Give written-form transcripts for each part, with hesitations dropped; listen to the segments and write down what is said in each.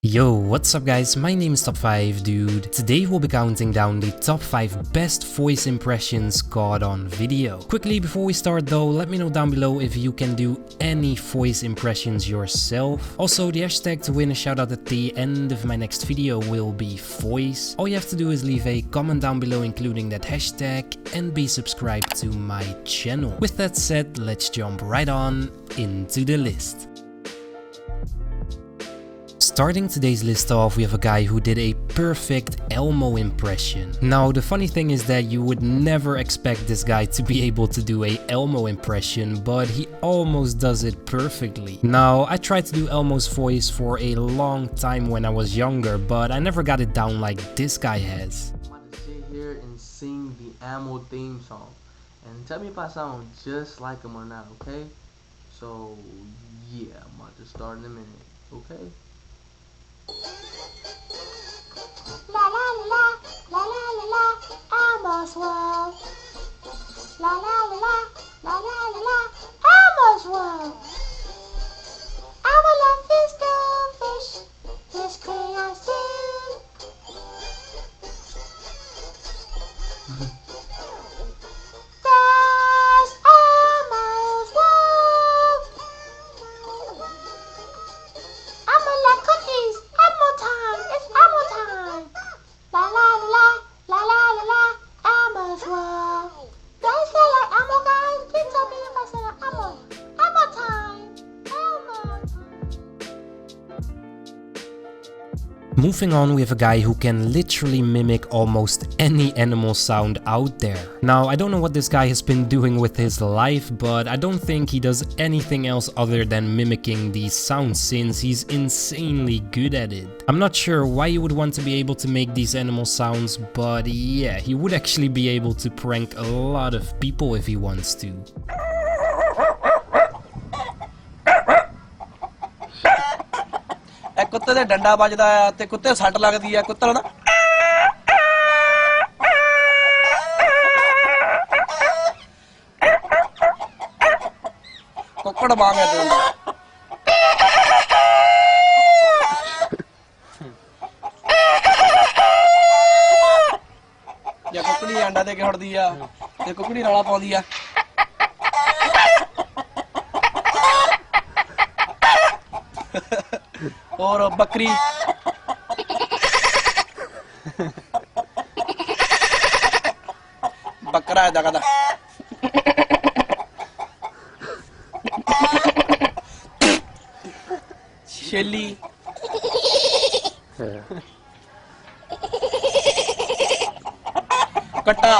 Yo, what's up guys, my name is Top5 Dude. Today we'll be counting down the top 5 best voice impressions caught on video. Quickly before we start though, let me know down below if you can do any voice impressions yourself. Also, the hashtag to win a shoutout at the end of my next video will be voice. All you have to do is leave a comment down below including that hashtag and be subscribed to my channel. With that said, let's jump right on into the list. Starting today's list off, we have a guy who did a perfect Elmo impression. Now, the funny thing is that you would never expect this guy to be able to do a Elmo impression, but he almost does it perfectly. Now, I tried to do Elmo's voice for a long time when I was younger, but I never got it down like this guy has. I'm about to sit here and sing the Elmo theme song. And tell me if I sound just like him or not, okay? So, yeah, I'm about to start in a minute, okay? La la la la la la la, Elmo's world. La la la la la la la la, Elmo's world. Elmo loves his goldfish, his crayons too. There's Elmo's world. Elmo like cookies. Elmo time. It's Elmo time. La la la la la la la. Elmo's world. Did I say like Elmo, guys? Please tell me if I said like Elmo. Elmo time. Elmo time. Moving on, we have a guy who can literally mimic almost any animal sound out there. Now, I don't know what this guy has been doing with his life, but I don't think he does anything else other than mimicking these sounds since he's insanely good at it. I'm not sure why you would want to be able to make these animal sounds, but yeah, he would actually be able to prank a lot of people if he wants to. कुत्ते दे डंडा बजदा है ते कुत्ते सट लगदी है कुत्ता ना कुक्कड़ मांगे तू या कुकड़ी अंडा दे के उड़दी आ ते कुकड़ी रौला पाउंदी आ और बकरी बकरा है दगा शेली कट्टा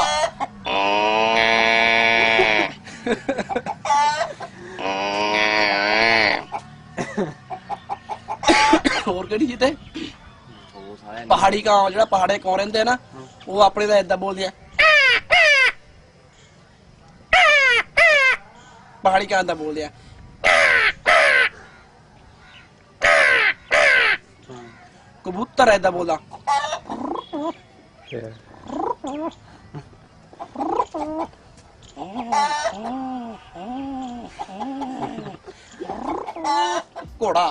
ਹੋਰ ਕਿਹੜੀ ਜਿੱਤੇ ਪਹਾੜੀ ਕਾਂ ਜਿਹੜਾ ਪਹਾੜੇ ਕੌਂ ਰਹਿੰਦੇ ਨਾ ਉਹ ਆਪਣੇ ਦਾ ਇਦਾਂ ਬੋਲਦੇ ਆ ਪਹਾੜੀ ਕਾਂ ਦਾ ਬੋਲਦੇ ਆ ਕਬੂਤਰ ਇਦਾਂ ਬੋਲਦਾ ਘੋੜਾ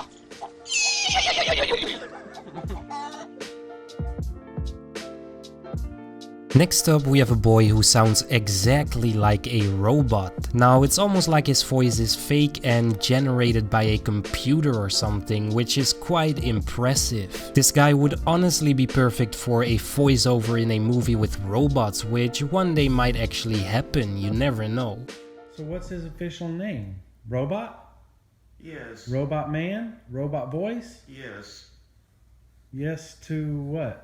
Next up, we have a boy who sounds exactly like a robot. Now, it's almost like his voice is fake and generated by a computer or something, which is quite impressive. This guy would honestly be perfect for a voiceover in a movie with robots, which one day might actually happen, you never know. So what's his official name? Robot? Yes. Robot man? Robot voice? Yes. Yes to what?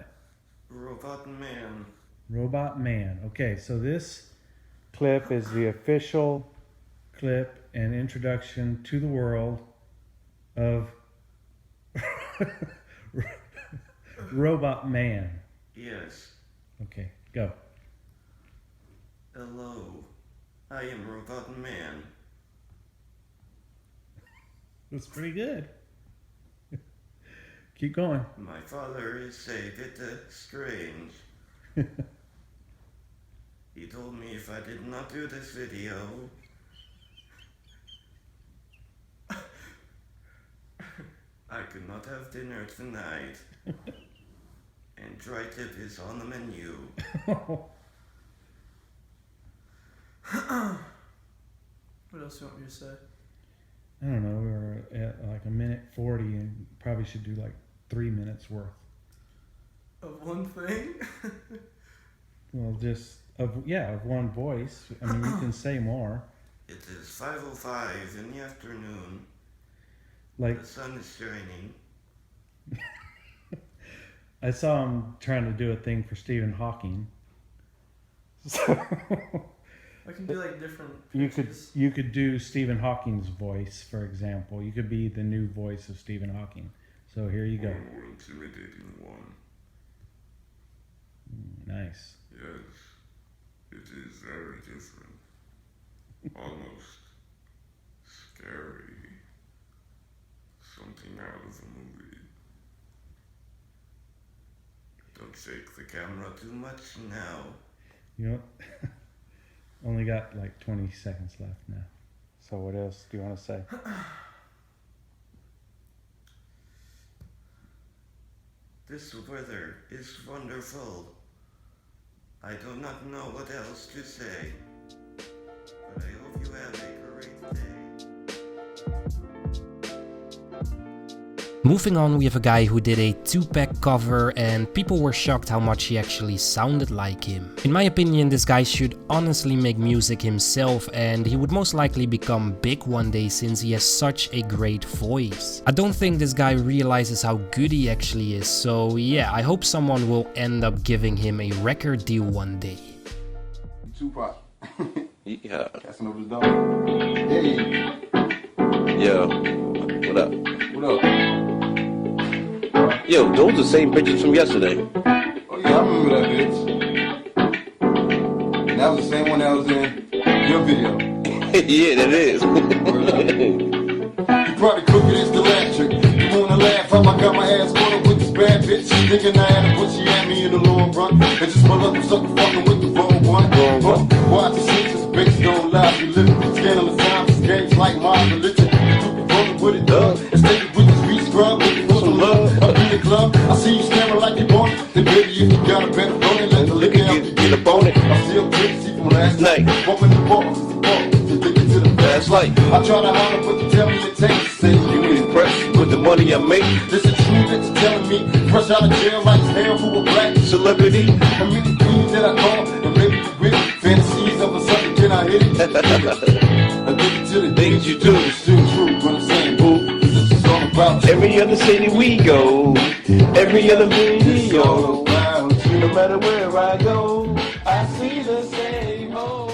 Robot man. Robot man. Okay, so this clip is the official clip and introduction to the world of Robot man. Yes. Okay, go. Hello. I am Robot Man. That's pretty good. Keep going. My father is a bit strange. He told me if I did not do this video, I could not have dinner tonight. And dry tip is on the menu. What else do you want me to say? I don't know, we were at like 1:40 and probably should do like 3 minutes worth. Of one thing? Well, just of one voice. I mean, you can say more. It is 5:05 in the afternoon. Like The sun is shining. I saw him trying to do a thing for Stephen Hawking. So I can do like different you pitches. could do Stephen Hawking's voice, for example. You could be the new voice of Stephen Hawking. So here you go. One more intimidating one. Nice. Yes, it is very different. Almost scary. Something out of a movie. Don't shake the camera too much now. You know, only got like 20 seconds left now. So what else do you want to say? This weather is wonderful. I do not know what else to say, but I hope you have a great day. Moving on, we have a guy who did a Tupac cover and people were shocked how much he actually sounded like him. In my opinion, this guy should honestly make music himself and he would most likely become big one day since he has such a great voice. I don't think this guy realizes how good he actually is, so yeah, I hope someone will end up giving him a record deal one day. Tupac. Yeah. Casting over the dome. Hey. Yo. What up? What up? Yo, those are the same pictures from yesterday. Oh yeah, I remember that bitch. And that was the same one that was in your video. Yeah, that is. You probably crooked as the last trick. You wanna laugh, I got my ass caught up with this bad bitch. Thinking I had a pussy at me in the long run. And just pull up and sucker fucking with the wrong one. Watch the shit, just bitch don't lie. You live in scandalous times, it's games like my religion. You could be rolling with it, dog. Instead of with this beat scrub, looking for some love. Up in the club, I see you staring like you want it. Then baby, if you got a better phone, let the liquor help you Get up on it. I still tipsy from last night. Bumping the ball, to dig into the That's like I try to holler, but you tell me it takes. Say you impressed with the money I make. this is true that you're telling me. Fresh out of jail like hell for a black Celebrity. I'm really queen that I call. And maybe you with fantasies of a something, can I hit it? I dig it to the Things you do. It's still true, what I'm saying, boo. This is all about you. Every other city we go. Every other It's all video. about you. No matter where I go, I see the same hole.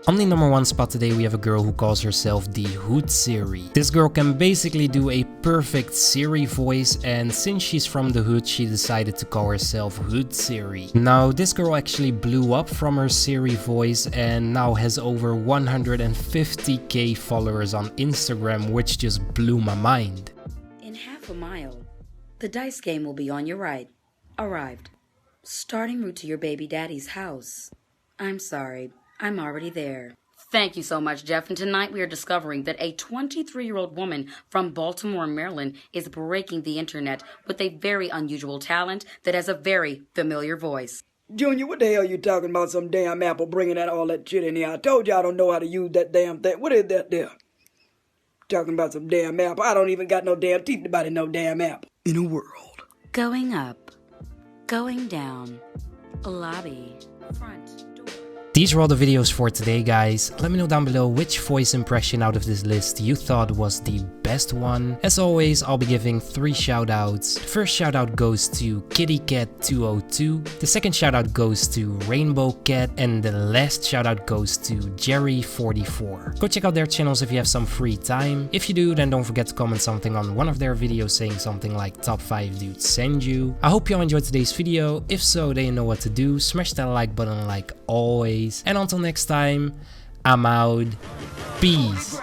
On the #1 spot today we have a girl who calls herself the Hood Siri. This girl can basically do a perfect Siri voice, and since she's from the hood she decided to call herself Hood Siri. Now this girl actually blew up from her Siri voice and now has over 150k followers on Instagram, which just blew my mind. In half a mile, the dice game will be on your right. Arrived. Starting route to your baby daddy's house. I'm sorry, I'm already there. Thank you so much, Jeff. And tonight we are discovering that a 23-year-old woman from Baltimore, Maryland is breaking the internet with a very unusual talent that has a very familiar voice. Junior, what the hell you talking about? Some damn apple bringing all that shit in here. I told you I don't know how to use that damn thing. What is that there? Talking about some damn apple. I don't even got no damn teeth about it, no damn apple in the world. Going up. Going down. Lobby. Front. These were all the videos for today, guys. Let me know down below which voice impression out of this list you thought was the best one. As always, I'll be giving 3 shoutouts. The first shoutout goes to KittyCat202, the second shoutout goes to Rainbow Cat, and the last shoutout goes to Jerry44. Go check out their channels if you have some free time. If you do, then don't forget to comment something on one of their videos saying something like top 5 dudes send you. I hope you all enjoyed today's video. If so, then you know what to do. Smash that like button like always. And until next time, I'm out. Peace.